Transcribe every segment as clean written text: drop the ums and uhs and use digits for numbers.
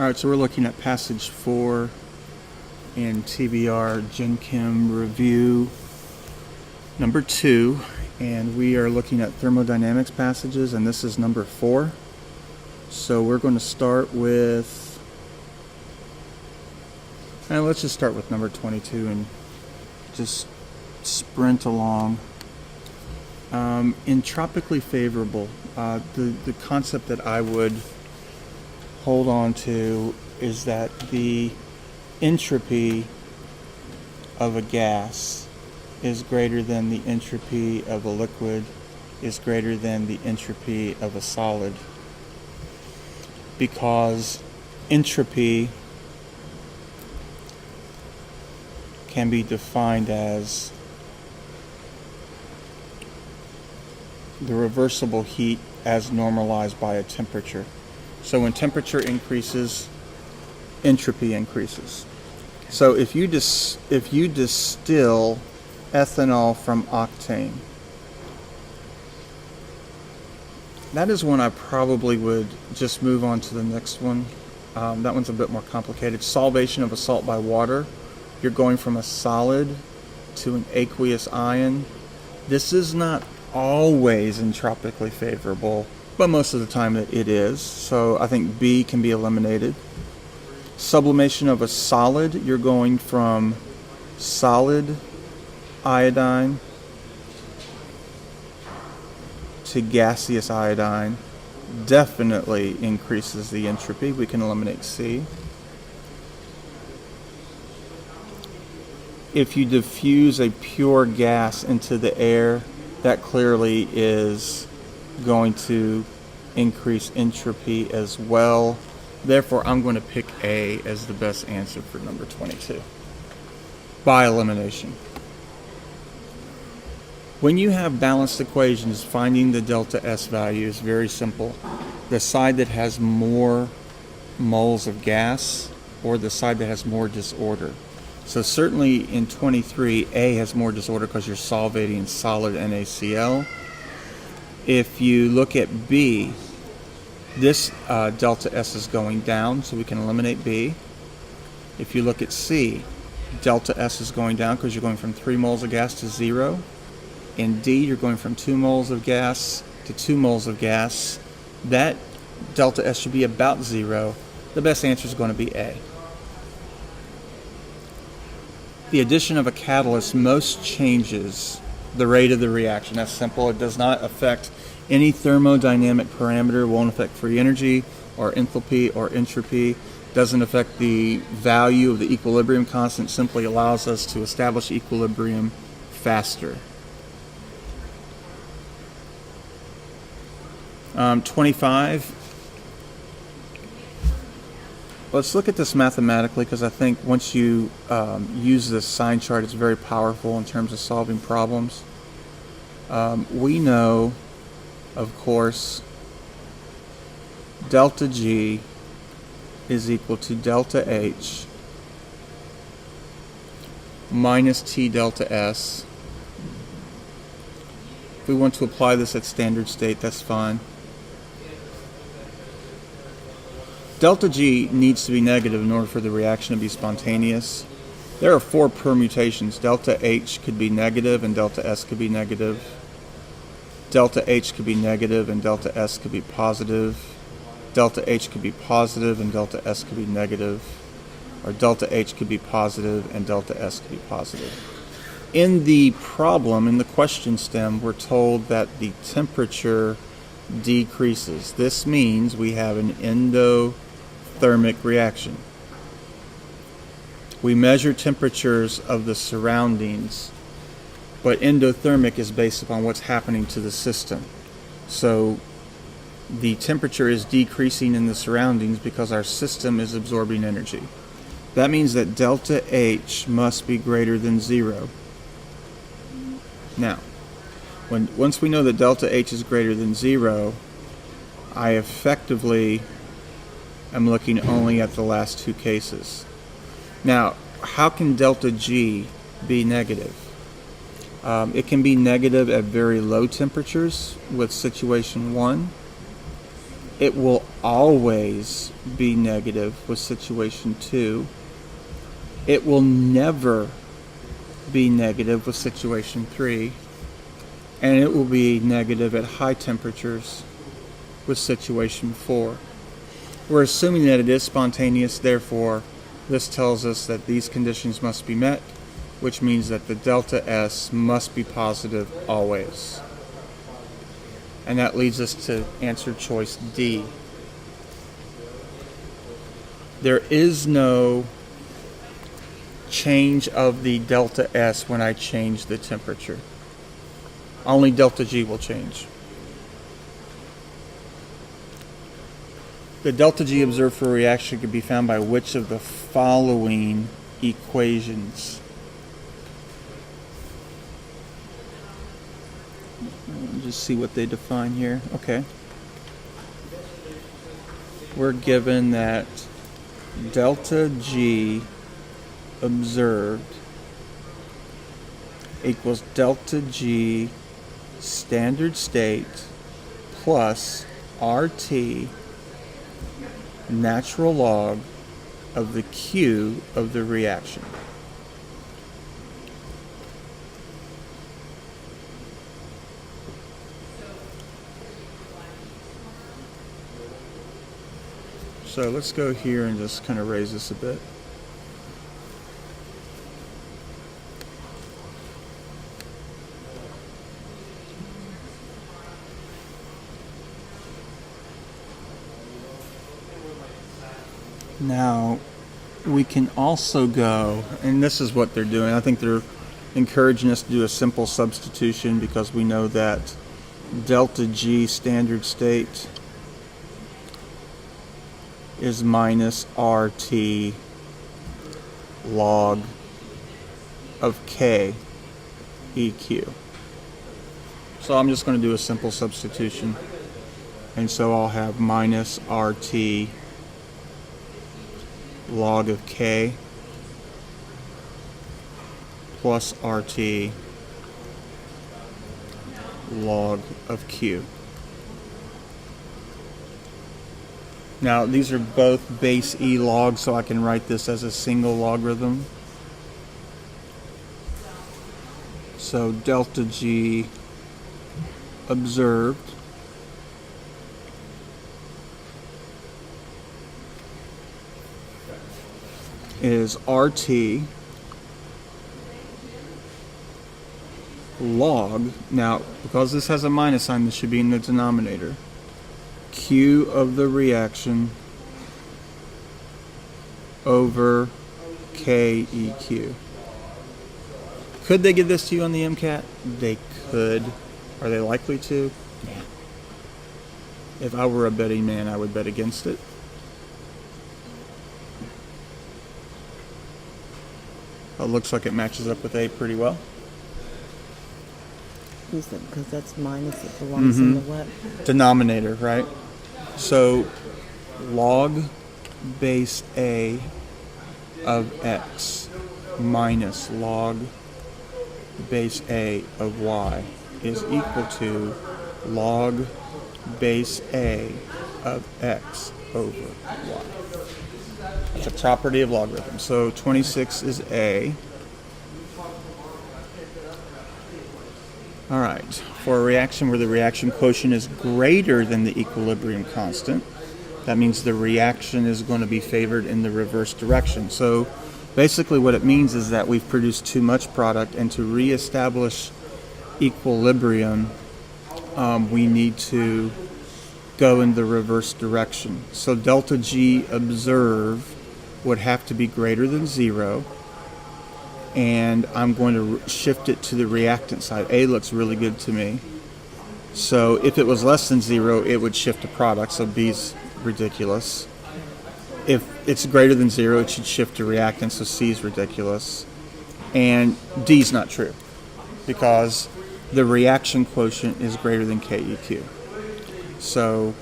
Alright, so we're looking at passage 4 in TBR Gen Chem Review number 2, and we are looking at thermodynamics passages, and this is number 4. So we're going to start with, and let's just start with number 22 and just sprint along. Entropically favorable. The concept that I would hold on to is that the entropy of a gas is greater than the entropy of a liquid is greater than the entropy of a solid, because entropy can be defined as the reversible heat as normalized by a temperature. So when temperature increases, entropy increases. So if you distill ethanol from octane, that is one I probably would just move on to the next one. That one's a bit more complicated. Solvation of a salt by water. You're going from a solid to an aqueous ion. This is not always entropically favorable, but most of the time it is. So I think B can be eliminated. Sublimation of a solid, you're going from solid iodine to gaseous iodine. Definitely increases the entropy. We can eliminate C. If you diffuse a pure gas into the air, that clearly is going to increase entropy as well. Therefore, I'm going to pick A as the best answer for number 22 by elimination. When you have balanced equations, finding the delta S value is very simple. The side that has more moles of gas or the side that has more disorder. So certainly in 23, A has more disorder because you're solvating solid NaCl. If you look at B, this delta S is going down, so we can eliminate B. If you look at C, delta S is going down because you're going from 3 moles of gas to 0. In D, you're going from 2 moles of gas to 2 moles of gas. That delta S should be about 0. The best answer is going to be A. The addition of a catalyst most changes the rate of the reaction. That's simple. It does not affect any thermodynamic parameter. It won't affect free energy or enthalpy or entropy. Doesn't affect the value of the equilibrium constant. Simply allows us to establish equilibrium faster. 25. Let's look at this mathematically, because I think once you use this sign chart, it's very powerful in terms of solving problems. We know, of course, delta G is equal to delta H minus T delta S. If we want to apply this at standard state, that's fine. Delta G needs to be negative in order for the reaction to be spontaneous. There are 4 permutations. Delta H could be negative and delta S could be negative. Delta H could be negative and delta S could be positive. Delta H could be positive and delta S could be negative. Or delta H could be positive and delta S could be positive. In the problem, in the question stem, we're told that the temperature decreases. This means we have an endothermic reaction. We measure temperatures of the surroundings, but endothermic is based upon what's happening to the system. So the temperature is decreasing in the surroundings because our system is absorbing energy. That means that delta H must be greater than 0. Now, once we know that delta H is greater than 0, I effectively am looking only at the last 2 cases. Now, how can delta G be negative? It can be negative at very low temperatures with situation 1. it will always be negative with situation 2. It will never be negative with situation 3. And it will be negative at high temperatures with situation 4. We're assuming that it is spontaneous, therefore this tells us that these conditions must be met, which means that the delta S must be positive always. And that leads us to answer choice D. There is no change of the delta S when I change the temperature. Only delta G will change. The delta G observed for a reaction can be found by which of the following equations? Just see what they define here. Okay. We're given that delta G observed equals delta G standard state plus RT natural log of the Q of the reaction. So let's go here and just kind of raise this a bit. Now, we can also go, and this is what they're doing. I think they're encouraging us to do a simple substitution because we know that delta G standard state is minus RT log of K EQ. So I'm just going to do a simple substitution. And so I'll have minus RT log of K plus RT log of Q. Now these are both base E logs, so I can write this as a single logarithm. So delta G observed is RT log, now because this has a minus sign, this should be in the denominator, Q of the reaction over KEQ. Could they give this to you on the Mcat? They could. Are they likely to? Yeah. If I were a betting man, I would bet against it. It looks like it matches up with A pretty well. Because that's minus, it belongs in the what? Denominator, right? So log base A of X minus log base A of Y is equal to log base A of X over Y. It's a property of logarithms. So 26 is A. All right. For a reaction where the reaction quotient is greater than the equilibrium constant, that means the reaction is going to be favored in the reverse direction. So basically what it means is that we've produced too much product, and to reestablish equilibrium, we need to go in the reverse direction. So delta G observed would have to be greater than 0, and I'm going to shift it to the reactant side. A looks really good to me. So if it was less than 0, it would shift to product, so B's ridiculous. If it's greater than 0, it should shift to reactant, so C is ridiculous. And D's not true, because the reaction quotient is greater than KEQ. So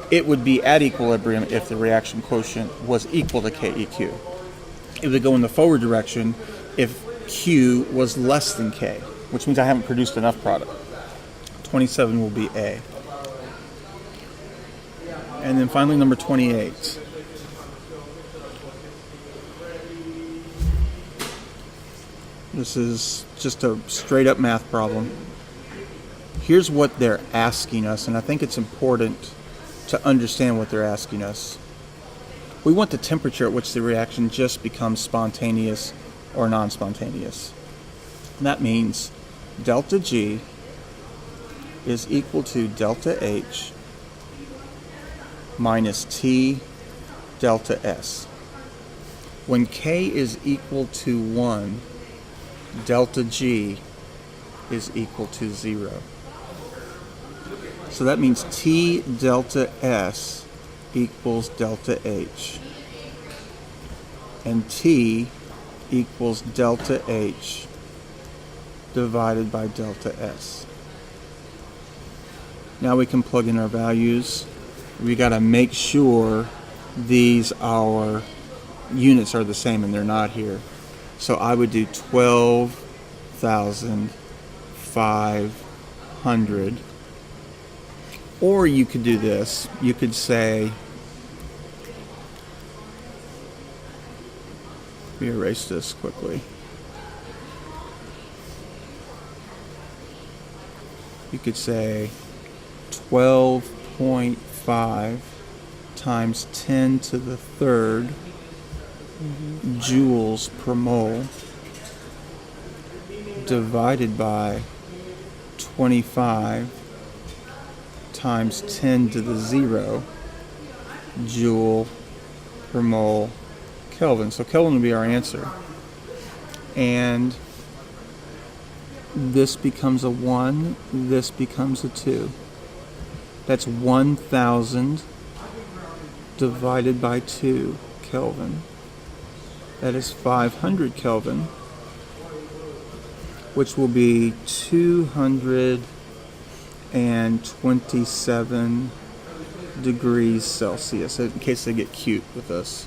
it would be at equilibrium if the reaction quotient was equal to KEQ. It would go in the forward direction if Q was less than K, which means I haven't produced enough product. 27 will be A. And then finally, number 28. This is just a straight up math problem. Here's what they're asking us, and I think it's important to understand what they're asking us. We want the temperature at which the reaction just becomes spontaneous or non-spontaneous. And that means delta G is equal to delta H minus T delta S. When K is equal to 1, delta G is equal to 0. So that means T delta S equals delta H. And T equals delta H divided by delta S. Now we can plug in our values. We got to make sure our units are the same, and they're not here. So I would do 12,500. Or you could do this. You could say, let me erase this quickly. You could say 12.5 times 10 to the third joules per mole divided by 25 times 10 to the 0 joule per mole Kelvin. So Kelvin would be our answer. And this becomes a 1, this becomes a 2. That's 1,000 divided by 2 Kelvin. That is 500 Kelvin, which will be 227 degrees Celsius, in case they get cute with us.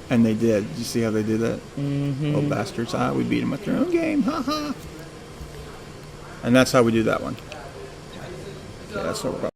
And they did. Did you see how they did that? Mm-hmm. Oh, bastards. We beat them at their own game. Ha ha. And that's how we do that one. Okay, that's no problem.